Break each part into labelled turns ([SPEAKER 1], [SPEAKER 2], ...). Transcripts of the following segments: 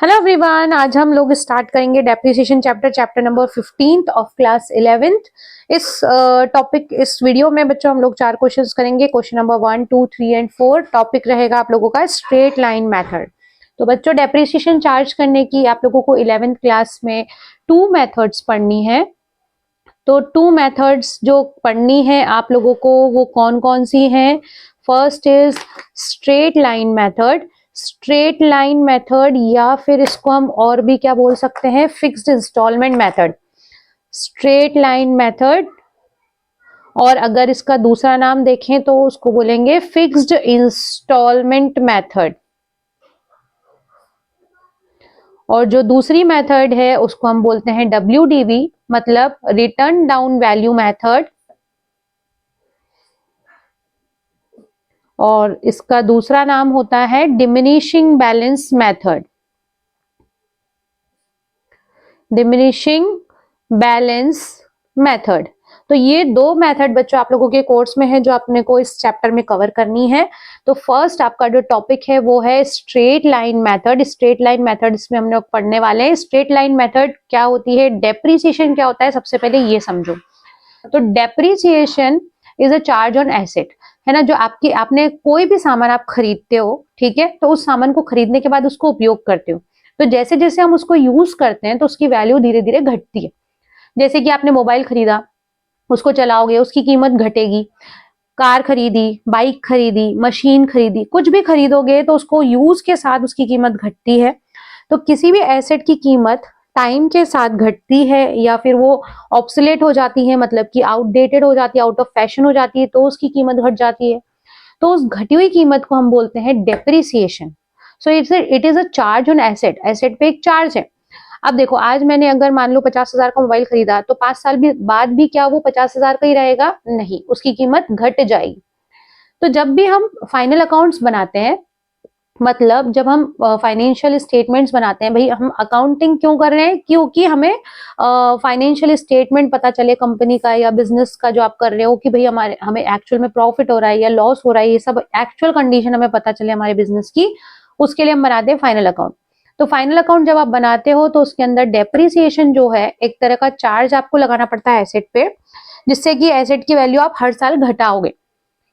[SPEAKER 1] Hello everyone, आज हम लोग स्टार्ट करेंगे depreciation chapter number 15 of class 11th। इस वीडियो में बच्चों हम लोग 4 क्वेश्चंस करेंगे। Question number 1, 2, 3 and 4। टॉपिक रहेगा आप लोगों का स्ट्रेट लाइन मेथड। तो बच्चों डेप्रिसिएशन चार्ज करने की आप लोगों को 11th क्लास में 2 मेथड्स पढ़नी है। तो 2 मेथड्स जो पढ़नी है आप लोगों को वो कौन कौन सी हैं? First is straight line method. Straight line method या फिर इसको हम और भी क्या बोल सकते हैं, fixed installment method. Straight line method, और अगर इसका दूसरा नाम देखें तो उसको बोलेंगे फिक्स्ड इंस्टॉलमेंट मेथड। और जो दूसरी मेथड है उसको हम बोलते हैं WDV, मतलब रिटर्न डाउन वैल्यू मेथड। और इसका दूसरा नाम होता है diminishing balance method. Diminishing balance method. तो ये 2 मेथड बच्चों आप लोगों के कोर्स में है जो आपने को इस चैप्टर में कवर करनी है। तो फर्स्ट आपका जो टॉपिक है वो है straight line method. Straight line method इसमें हम लोग पढ़ने वाले हैं। स्ट्रेट लाइन मेथड क्या होती है, डेप्रिसिएशन क्या होता है, सबसे पहले ये समझो। तो depreciation is a charge on asset, है ना। जो आपने कोई भी सामान आप खरीदते हो, ठीक है, तो उस सामान को खरीदने के बाद उसको उपयोग करते हो, तो जैसे जैसे हम उसको यूज करते हैं तो उसकी वैल्यू धीरे धीरे घटती है। जैसे कि आपने मोबाइल खरीदा, उसको चलाओगे, उसकी कीमत घटेगी। कार खरीदी, बाइक खरीदी, मशीन खरीदी, कुछ भी खरीदोगे तो उसको यूज के साथ उसकी कीमत घटती है। तो किसी भी एसेट की कीमत टाइम के साथ घटती है या फिर वो ऑब्सोलेट हो जाती है, मतलब कि आउटडेटेड हो जाती है, आउट ऑफ फैशन हो जाती है, तो उसकी कीमत घट जाती है। तो उस घटी हुई कीमत को हम बोलते हैं depreciation. So it is a charge on asset. Asset पे एक चार्ज है। अब देखो, आज मैंने अगर मान लो 50,000 का मोबाइल खरीदा, तो 5 साल बाद भी क्या वो 50,000 का ही रहेगा? नहीं, उसकी कीमत घट जाएगी। तो जब भी हम फाइनल अकाउंट्स बनाते हैं, मतलब जब हम फाइनेंशियल स्टेटमेंट्स बनाते हैं, भाई हम अकाउंटिंग क्यों कर रहे हैं? क्योंकि हमें फाइनेंशियल स्टेटमेंट पता चले कंपनी का या बिजनेस का जो आप कर रहे हो, कि भाई हमें एक्चुअल में प्रॉफिट हो रहा है या लॉस हो रहा है, ये सब एक्चुअल कंडीशन हमें पता चले हमारे बिजनेस की। उसके लिए हम बनाते हैं फाइनल अकाउंट। तो फाइनल अकाउंट जब आप बनाते हो तो उसके अंदर डेप्रिसिएशन जो है, एक तरह का चार्ज आपको लगाना पड़ता है एसेट पे, जिससे कि एसेट की वैल्यू आप हर साल घटाओगे।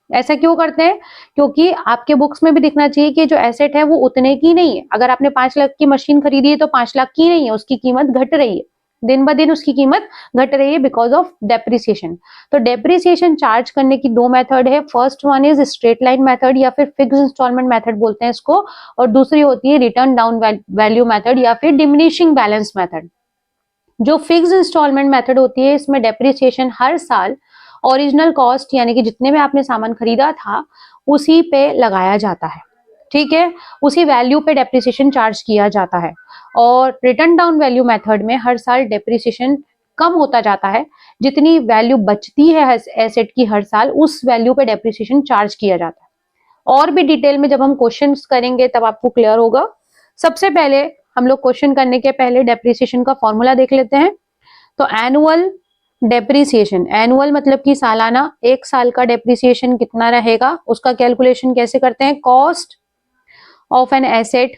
[SPEAKER 1] ऐसा क्यों करते हैं? क्योंकि आपके बुक्स में भी दिखना चाहिए कि जो एसेट है वो उतने की नहीं है। अगर आपने 5 लाख की मशीन खरीदी है तो 5 लाख की नहीं है, उसकी कीमत घट रही है, दिन ब दिन उसकी कीमत घट रही है बिकॉज ऑफ डेप्रिसिएशन। तो डेप्रिसिएशन चार्ज करने की 2 मेथड है। First one is straight line method या फिर फिक्स्ड इंस्टॉलमेंट मेथड बोलते हैं इसको, और दूसरी होती है रिटर्न डाउन वैल्यू मेथड या फिर डिमिनिशिंग बैलेंस मेथड। जो फिक्स्ड इंस्टॉलमेंट मेथड होती है, इसमें डेप्रिसिएशन हर साल ओरिजिनल कॉस्ट यानी कि जितने में आपने सामान खरीदा था उसी पे लगाया जाता है, ठीक है, उसी वैल्यू पे डेप्रिसिएशन चार्ज किया जाता है। और रिटर्न डाउन वैल्यू मेथड में हर साल डेप्रिसिएशन कम होता जाता है। जितनी वैल्यू बचती है एसेट की हर साल, उस वैल्यू पे डेप्रिसिएशन चार्ज किया जाता है। और भी डिटेल में जब हम क्वेश्चंस करेंगे तब आपको क्लियर होगा। सबसे पहले हम लोग क्वेश्चन करने के पहले डेप्रिसिएशन का फॉर्मूला देख लेते हैं। तो एनुअल डेप्रिसिएशन, एनुअल मतलब कि सालाना, 1 साल का डेप्रिसिएशन कितना रहेगा उसका कैलकुलेशन कैसे करते हैं? कॉस्ट ऑफ एन एसेट,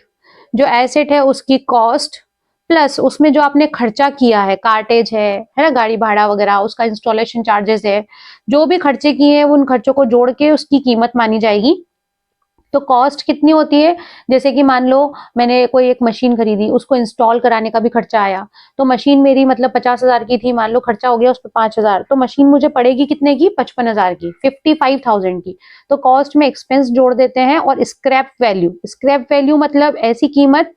[SPEAKER 1] जो एसेट है उसकी कॉस्ट प्लस उसमें जो आपने खर्चा किया है, कार्टेज है ना, गाड़ी भाड़ा वगैरह, उसका इंस्टॉलेशन चार्जेस है, जो भी खर्चे किए हैं उन खर्चों को जोड़ के उसकी कीमत मानी जाएगी। तो कॉस्ट कितनी होती है? जैसे कि मान लो मैंने कोई एक मशीन खरीदी, उसको इंस्टॉल कराने का भी खर्चा आया, तो मशीन मेरी मतलब 50,000 की थी, मान लो खर्चा हो गया उस पर 5,000, तो मशीन मुझे पड़ेगी कितने की? 55,000 की, 55,000 की। तो कॉस्ट में एक्सपेंस जोड़ देते हैं। और स्क्रैप वैल्यू, स्क्रैप वैल्यू मतलब ऐसी कीमत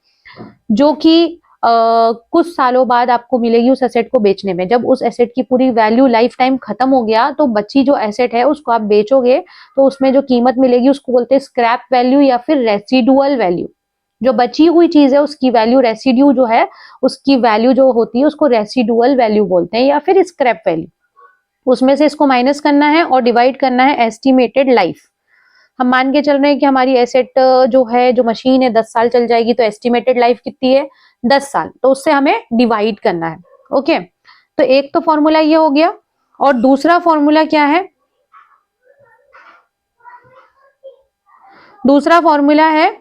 [SPEAKER 1] जो कि कुछ सालों बाद आपको मिलेगी उस एसेट को बेचने में। जब उस एसेट की पूरी वैल्यू लाइफ टाइम खत्म हो गया तो बची जो एसेट है उसको आप बेचोगे, तो उसमें जो कीमत मिलेगी उसको बोलते हैं स्क्रैप वैल्यू या फिर रेसिडुअल वैल्यू। जो बची हुई चीज है उसकी वैल्यू, रेसिड्यू जो है उसकी वैल्यू जो होती है उसको रेसिडुअल वैल्यू बोलते हैं या फिर स्क्रैप वैल्यू। उसमें से इसको माइनस करना है और डिवाइड करना है एस्टिमेटेड लाइफ। हम मान के चल रहे हैं कि हमारी एसेट जो है, जो मशीन है 10 साल चल जाएगी, तो एस्टिमेटेड लाइफ कितनी है? 10 साल। तो उससे हमें डिवाइड करना है। ओके, तो एक तो फॉर्मूला ये हो गया। और दूसरा फॉर्मूला क्या है? दूसरा फॉर्मूला है,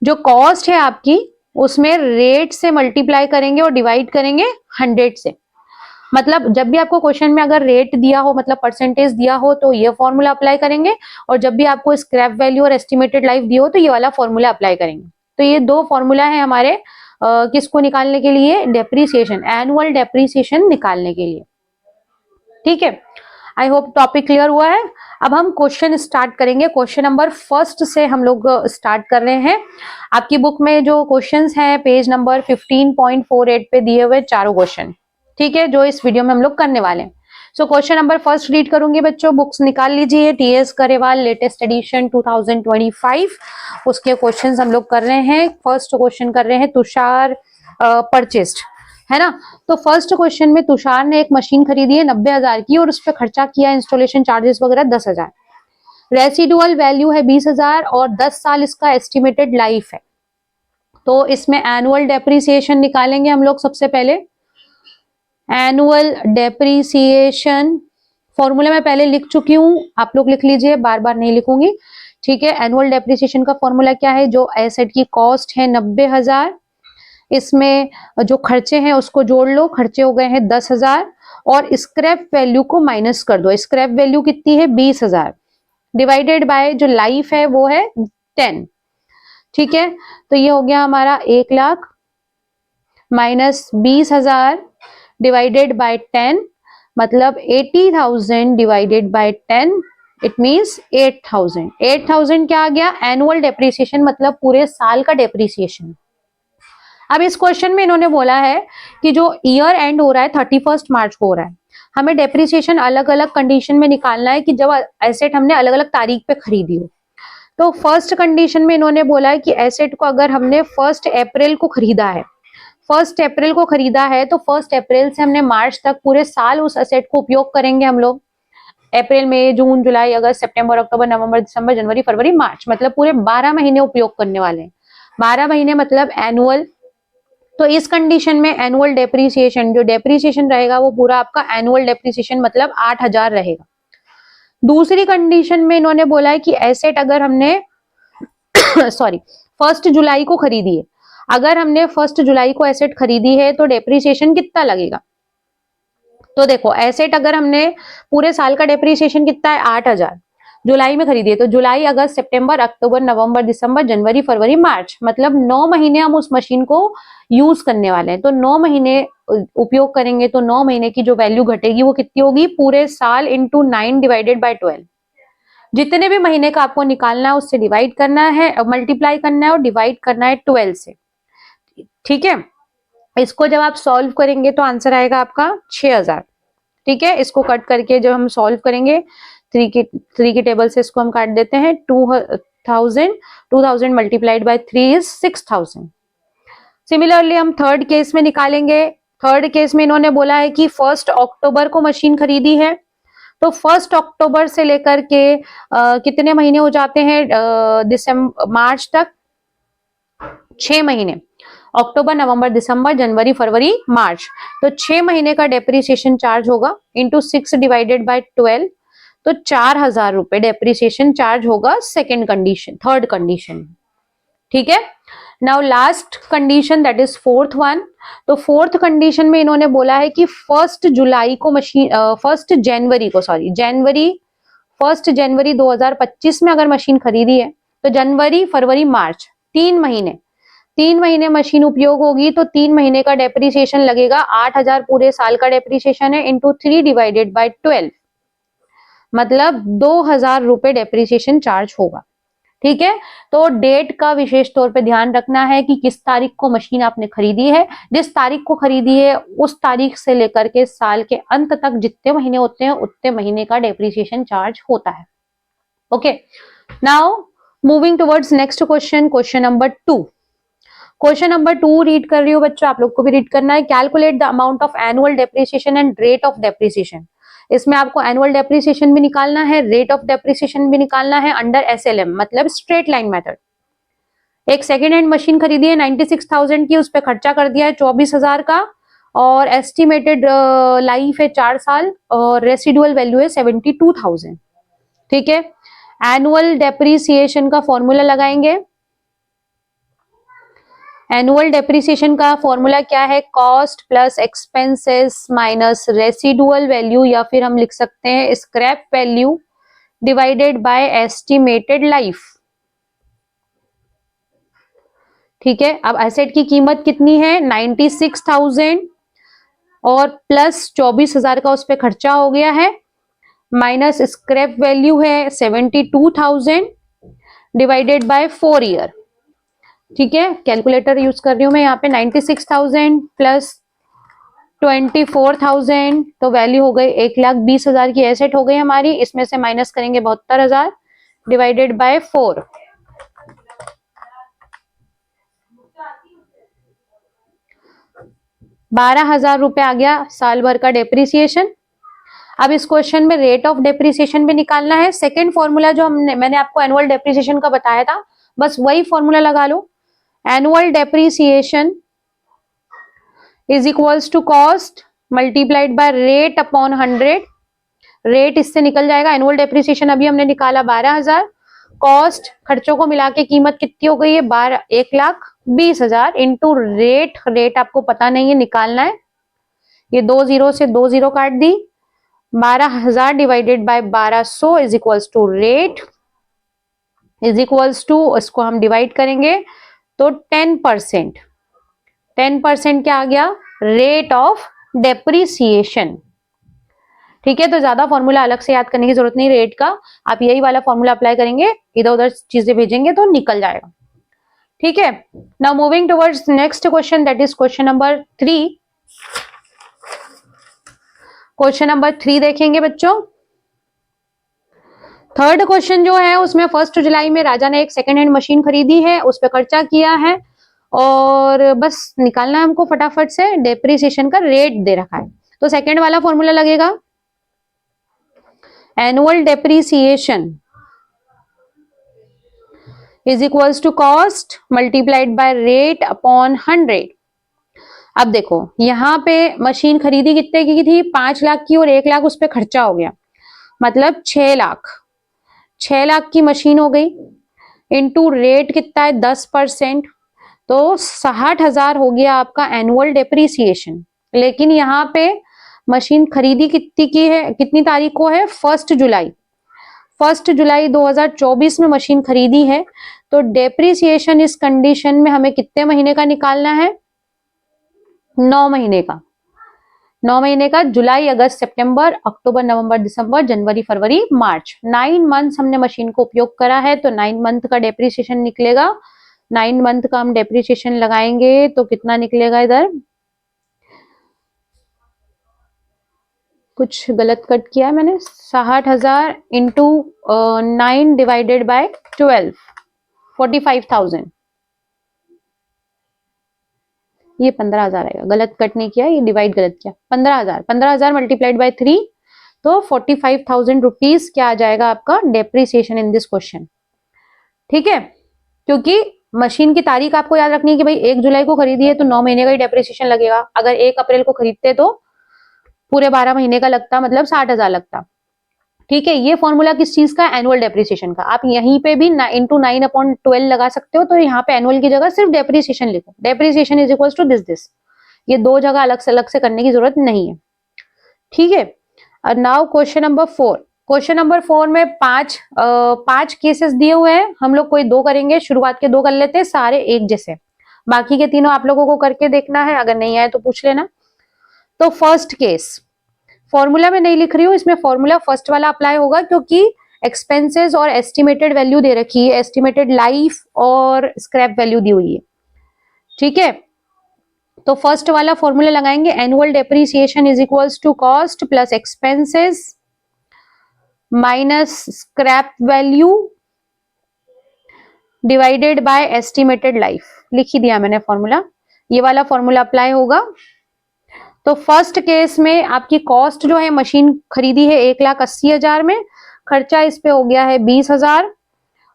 [SPEAKER 1] जो कॉस्ट है आपकी उसमें रेट से मल्टीप्लाई करेंगे और डिवाइड करेंगे 100 से। मतलब जब भी आपको क्वेश्चन में अगर रेट दिया हो, मतलब परसेंटेज दिया हो, तो ये फॉर्मूला अप्लाई करेंगे, और जब भी आपको स्क्रैप वैल्यू और एस्टिमेटेड लाइफ दी हो तो ये वाला फॉर्मूला अप्लाई करेंगे। तो ये दो फॉर्मूला है हमारे किसको निकालने के लिए, डेप्रीसिएशन, एनुअल डेप्रीसिएशन निकालने के लिए। ठीक है, आई होप टॉपिक क्लियर हुआ है। अब हम क्वेश्चन स्टार्ट करेंगे। क्वेश्चन नंबर फर्स्ट से हम लोग स्टार्ट कर रहे हैं। आपकी बुक में जो क्वेश्चंस हैं पेज नंबर 15.48 पे दिए हुए चारों क्वेश्चन, ठीक है, जो इस वीडियो में हम लोग करने वाले हैं। So question number first read करूंगी बच्चों, बुक्स निकाल लीजिए। टीएस गरेवाल लेटेस्ट एडिशन 2025, उसके क्वेश्चंस हम लोग कर रहे हैं। फर्स्ट क्वेश्चन कर रहे हैं तुषार परचेस्ड, है ना। तो फर्स्ट क्वेश्चन में तुषार ने एक मशीन खरीदी है 90,000 की और उस पर खर्चा किया इंस्टॉलेशन चार्जेस वगैरह 10,000। रेसिडुअल वैल्यू है 20,000 और 10 साल इसका एस्टिमेटेड लाइफ है। तो इसमें एनुअल डेप्रीसिएशन निकालेंगे हम लोग सबसे पहले। एनुअल डेप्रीसिएशन फॉर्मूला मैं पहले लिख चुकी हूं, आप लोग लिख लीजिए, बार बार नहीं लिखूंगी। ठीक है, एनुअल डेप्रीसिएशन का फॉर्मूला क्या है, जो एसेट की कॉस्ट है 90,000, इसमें जो खर्चे हैं उसको जोड़ लो, खर्चे हो गए हैं 10,000, और स्क्रैप वैल्यू को माइनस कर दो। स्क्रैप वैल्यू कितनी है 20,000, डिवाइडेड बाय जो लाइफ है वो है 10। ठीक है, तो ये हो गया हमारा 1 लाख माइनस 20,000 डिवाइडेड बाय 10, मतलब 80,000 डिवाइडेड बाय 10, इट मीन्स 8,000। 8,000 क्या आ गया, एनुअल डेप्रीसिएशन, मतलब पूरे साल का डेप्रीसिएशन। अब इस क्वेश्चन में इन्होंने बोला है कि जो ईयर एंड हो रहा है 31 मार्च को हो रहा है, हमें डेप्रीसिएशन अलग अलग कंडीशन में निकालना है कि जब एसेट हमने अलग अलग तारीख पे खरीदी हो। तो फर्स्ट कंडीशन में इन्होंने बोला है कि एसेट को अगर हमने 1 अप्रैल को खरीदा है, 1 अप्रैल को खरीदा है, तो 1 अप्रैल से हमने मार्च तक पूरे साल उस एसेट को उपयोग करेंगे हम लोग। अप्रैल, मई, जून, जुलाई, अगस्त, सितंबर, अक्टूबर, नवंबर, दिसंबर, जनवरी, फरवरी, मार्च, मतलब पूरे 12 महीने उपयोग करने वाले हैं। 12 महीने मतलब एनुअल। तो इस कंडीशन में एनुअल डेप्रीसिएशन, जो डेप्रीसिएशन रहेगा वो पूरा आपका एनुअल डेप्रीसिएशन मतलब 8,000 रहेगा। दूसरी कंडीशन में इन्होंने बोला है कि एसेट अगर हमने सॉरी 1 जुलाई को खरीदी है, अगर हमने 1 जुलाई को एसेट खरीदी है तो डेप्रीसिएशन कितना लगेगा। तो देखो, एसेट अगर हमने पूरे साल का डेप्रीसिएशन कितना है 8,000, जुलाई में खरीदी है, तो जुलाई, अगस्त, सितंबर, अक्टूबर, नवंबर, दिसंबर, जनवरी, फरवरी, मार्च, मतलब 9 महीने हम उस मशीन को यूज करने वाले हैं। तो 9 महीने उपयोग करेंगे, तो 9 महीने की जो वैल्यू घटेगी वो कितनी होगी, पूरे साल इंटू 9 डिवाइडेड बाय 12। जितने भी महीने का आपको निकालना है उससे डिवाइड करना है, मल्टीप्लाई करना है और डिवाइड करना है 12 से। ठीक है, इसको जब आप सॉल्व करेंगे तो आंसर आएगा आपका 6,000। ठीक है, इसको कट करके जब हम सॉल्व करेंगे 3 की टेबल से इसको हम काट देते हैं। 2,000 मल्टीप्लाइड बाय 3 इज 6,000। सिमिलरली हम थर्ड केस में निकालेंगे। थर्ड केस में इन्होंने बोला है कि 1 अक्टूबर को मशीन खरीदी है, तो 1 अक्टूबर से लेकर के कितने महीने हो जाते हैं, दिसंबर, मार्च तक 6 महीने, अक्टूबर, नवंबर, दिसंबर, जनवरी, फरवरी, मार्च, तो 6 महीने का डेप्रीसिएशन चार्ज होगा इंटू 6 डिवाइडेड बाय 12, तो 4,000 रुपए डेप्रीसिएशन चार्ज होगा सेकेंड कंडीशन, थर्ड कंडीशन। ठीक है, now last condition that is fourth one. तो फोर्थ कंडीशन में इन्होंने बोला है कि 1 जुलाई को मशीन 1 जनवरी को, सॉरी जनवरी, 1 जनवरी 2025 में अगर मशीन खरीदी है, तो जनवरी, फरवरी, मार्च, 3 महीने मशीन उपयोग होगी, तो 3 महीने का डेप्रीसिएशन लगेगा 8,000, पूरे साल का डेप्रीसिएशन है, इंटू 3 डिवाइडेड बाय 12, मतलब 2,000 रुपए डेप्रीसिएशन चार्ज होगा। ठीक है, तो डेट का विशेष तौर पे ध्यान रखना है कि किस तारीख को मशीन आपने खरीदी है। जिस तारीख को खरीदी है उस तारीख से लेकर के साल के अंत तक जितने महीने होते हैं उतने महीने का डेप्रीसिएशन चार्ज होता है। Okay, now moving towards next question, question number 2। Question number 2 read कर रही हूँ बच्चों, आप लोग को भी रीड करना है। Calculate the amount of annual depreciation and rate of depreciation. इसमें आपको एनुअल डेप्रीसिएशन भी निकालना है, रेट ऑफ डेप्रीसिएशन भी निकालना है अंडर एसएलएम, मतलब स्ट्रेट लाइन मेथड। एक सेकेंड हैंड मशीन खरीदी है 96,000 की, उस पर खर्चा कर दिया है 24,000 का, और एस्टिमेटेड लाइफ है 4 साल, और रेसिडुअल वैल्यू है 72,000। ठीक है, एनुअल डेप्रीसिएशन का फॉर्मूला लगाएंगे। एनुअल डेप्रिसिएशन का फॉर्मूला क्या है? Cost plus expenses minus residual value, या फिर हम लिख सकते हैं scrap value divided by estimated life. ठीक है, अब एसेट की कीमत कितनी है? 96,000 और प्लस 24,000 का उस पर खर्चा हो गया है, माइनस स्क्रैप वैल्यू है 72,000 डिवाइडेड बाय 4 ईयर। ठीक है, कैलकुलेटर यूज कर रही हूं मैं यहाँ पे। 96,000 प्लस 24,000 तो वैल्यू हो गई 1,20,000 की एसेट हो गई हमारी। इसमें से माइनस करेंगे 72,000 डिवाइडेड बाय 4। 12,000 रुपए आ गया साल भर का डेप्रिसिएशन। अब इस क्वेश्चन में रेट ऑफ डेप्रिसिएशन भी निकालना है। सेकेंड फॉर्मूला जो मैंने आपको एनुअल डेप्रिसिएशन का बताया था, बस वही फॉर्मूला लगा लो। Annual depreciation is equals to cost multiplied by rate upon 100। Rate इससे निकल जाएगा। एनुअल डेप्रिसिएशन अभी हमने निकाला 12,000, कॉस्ट खर्चों को मिला के कीमत कितनी हो गई है? 1,20,000 इंटू रेट। रेट आपको पता नहीं है, निकालना है। ये 2 जीरो से 2 जीरो काट दी। 12,000 divided by 1200 is equals to rate is equals to, इसको हम डिवाइड करेंगे तो 10%। 10% क्या आ गया? Rate of depreciation. ठीक है, तो ज्यादा फॉर्मूला अलग से याद करने की जरूरत नहीं रेट का। आप यही वाला फॉर्मूला अप्लाई करेंगे, इधर उधर चीजें भेजेंगे तो निकल जाएगा। ठीक है, now moving towards next question, that is question number 3। Question number 3 देखेंगे बच्चों। थर्ड क्वेश्चन जो है उसमें 1 जुलाई में राजा ने एक सेकेंड हैंड मशीन खरीदी है, उस पर खर्चा किया है और बस निकालना है हमको फटाफट से। डेप्रिसिएशन का रेट दे रखा है, तो सेकेंड वाला फॉर्मूला लगेगा। Annual depreciation is equals to cost multiplied by rate upon 100। अब देखो यहाँ पे मशीन खरीदी कितने की थी? 5 लाख की, और 1 लाख उस पर खर्चा हो गया, मतलब 6 लाख। 6 लाख की मशीन हो गई, इनटू रेट कितना है? 10%, तो 60,000 हो गया आपका एनुअल डेप्रिसिएशन। लेकिन यहाँ पे मशीन खरीदी कितनी की है? कितनी तारीख को है? 1 जुलाई। 1 जुलाई 2024 में मशीन खरीदी है, तो डेप्रिसिएशन इस कंडीशन में हमें कितने महीने का निकालना है? 9 महीने का। 9 महीने का, जुलाई अगस्त सितंबर अक्टूबर नवंबर दिसंबर जनवरी फरवरी मार्च, 9 मंथ्स हमने मशीन को उपयोग करा है, तो 9 मंथ का डेप्रिसिएशन निकलेगा। 9 मंथ का हम डेप्रिसिएशन लगाएंगे तो कितना निकलेगा? इधर कुछ गलत कट किया है मैंने। 60,000 इंटू 9 डिवाइडेड बाय 12, 45,000। ये 15,000 आएगा, गलत कट नहीं किया, ये डिवाइड गलत किया। 15,000, 15,000 मल्टीप्लाइड बाय 3, तो 45,000 रुपीज क्या आ जाएगा आपका? Depreciation in this question. ठीक है, क्योंकि मशीन की तारीख आपको याद रखनी है कि भाई 1 जुलाई को खरीदी है तो 9 महीने का ही डेप्रिसिएशन लगेगा। अगर 1 अप्रैल को खरीदते तो पूरे 12 महीने का लगता, मतलब 60,000 लगता। ठीक है, ये फॉर्मूला किस चीज का? एनुअल डेप्रिसिएशन का। आप यहीं पे भी इंटू 9/12 लगा सकते हो, तो यहाँ पे एनुअल की जगह सिर्फ डेप्रिसिएशन लिखो। Depreciation is equal to this. ये दो जगह अलग से करने की जरूरत नहीं है। ठीक है, और now question number 4। Question number 4 में पांच केसेस दिए हुए हैं, हम लोग कोई 2 करेंगे। शुरुआत के 2 कर लेते हैं, सारे एक जैसे। बाकी के तीनों आप लोगों को करके देखना है, अगर नहीं आए तो पूछ लेना। तो फर्स्ट केस, फॉर्मूला में नहीं लिख रही हूँ, इसमें फॉर्मूला फर्स्ट वाला अप्लाई होगा, क्योंकि एक्सपेंसेस और एस्टिमेटेड वैल्यू दे रखी है, एस्टिमेटेड लाइफ और स्क्रैप वैल्यू दी हुई है। ठीक है, तो फर्स्ट वाला फॉर्मूला लगाएंगे। Annual depreciation is equals to cost plus expenses minus scrap value divided by estimated life. लिख ही दिया मैंने फॉर्मूला, ये वाला फॉर्मूला अप्लाई होगा। तो फर्स्ट केस में आपकी कॉस्ट जो है, मशीन खरीदी है 1,80,000 में, खर्चा इस पे हो गया है 20,000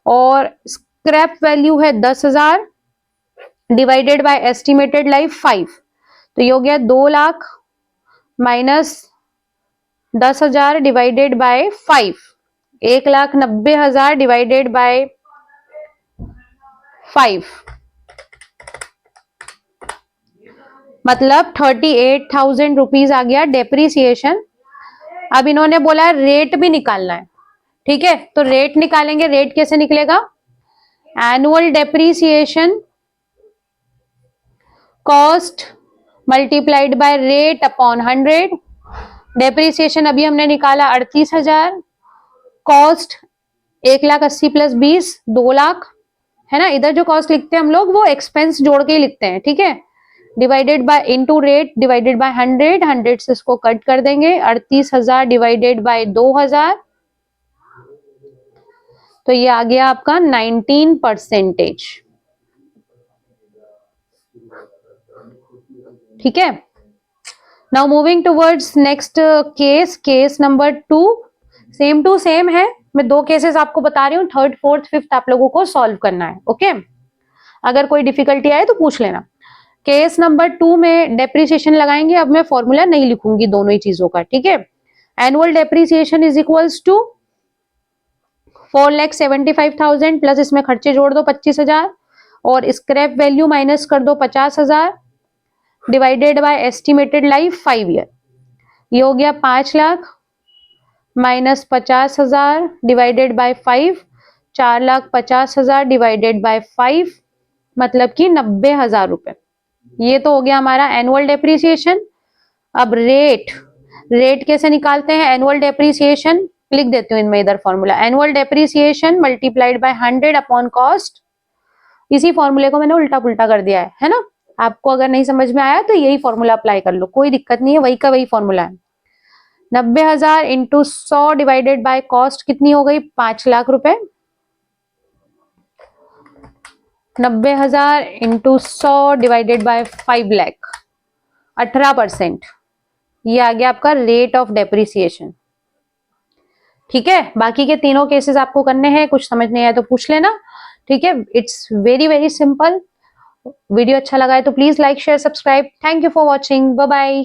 [SPEAKER 1] और स्क्रैप वैल्यू है 10,000 डिवाइडेड बाय एस्टिमेटेड लाइफ 5। तो ये हो गया 2 lakh minus 10,000 divided by 5, 1,90,000 divided by 5। मतलब 38,000 रुपीज आ गया डेप्रीसिएशन। अब इन्होंने बोला रेट भी निकालना है, ठीक है, तो रेट निकालेंगे। रेट कैसे निकलेगा? Annual depreciation cost multiplied by rate upon 100। Depreciation अभी हमने निकाला 38,000, कॉस्ट 1,80,000 प्लस 20 2 लाख, है ना। इधर जो कॉस्ट लिखते हैं हम लोग वो एक्सपेंस जोड़ के ही लिखते हैं, ठीक है। Divided by into rate divided by 100, 100 से इसको कट कर देंगे। 38,000 डिवाइडेड बाय 2,000, तो ये आ गया आपका 19%। ठीक है। Now moving towards next case, case number 2। Same to same है, मैं 2 केसेस आपको बता रही हूँ, 3rd 4th 5th आप लोगों को सॉल्व करना है। ओके, अगर कोई डिफिकल्टी आए तो पूछ लेना। केस नंबर 2 में डेप्रिसिएशन लगाएंगे। अब मैं फॉर्मूला नहीं लिखूंगी दोनों ही चीजों का, ठीक है। Annual depreciation is equals to 4,75,000 plus इसमें खर्चे जोड़ दो 25,000 और स्क्रैप वैल्यू माइनस कर दो 50,000 divided by estimated life 5 year. ये हो गया 5 lakh minus 50,000 divided by 5, 4,50,000 divided by 5, मतलब कि 90,000 रुपए। ये तो हो गया हमारा एनुअल डेप्रिसिएशन। अब रेट, रेट कैसे निकालते हैं? एनुअल डेप्रिसिएशन लिख देती हूँ इनमें इधर formula, annual depreciation multiplied by 100 upon cost. इसी फॉर्मूले को मैंने उल्टा पुल्टा कर दिया है ना। आपको अगर नहीं समझ में आया तो यही फॉर्मूला अप्लाई कर लो, कोई दिक्कत नहीं है, वही का वही फॉर्मूला है। 90,000 इंटू 100 डिवाइडेड बाय कॉस्ट कितनी हो गई? 5 लाख रुपए। 90,000 इंटू 100 डिवाइडेड बाय 5 लाख, 18%। ये आ गया आपका रेट ऑफ डेप्रिसिएशन। ठीक है, बाकी के तीनों केसेस आपको करने हैं, कुछ समझ नहीं आया तो पूछ लेना, ठीक है। It's very very simple. Video अच्छा लगा है तो please like share subscribe. Thank you for watching, bye bye.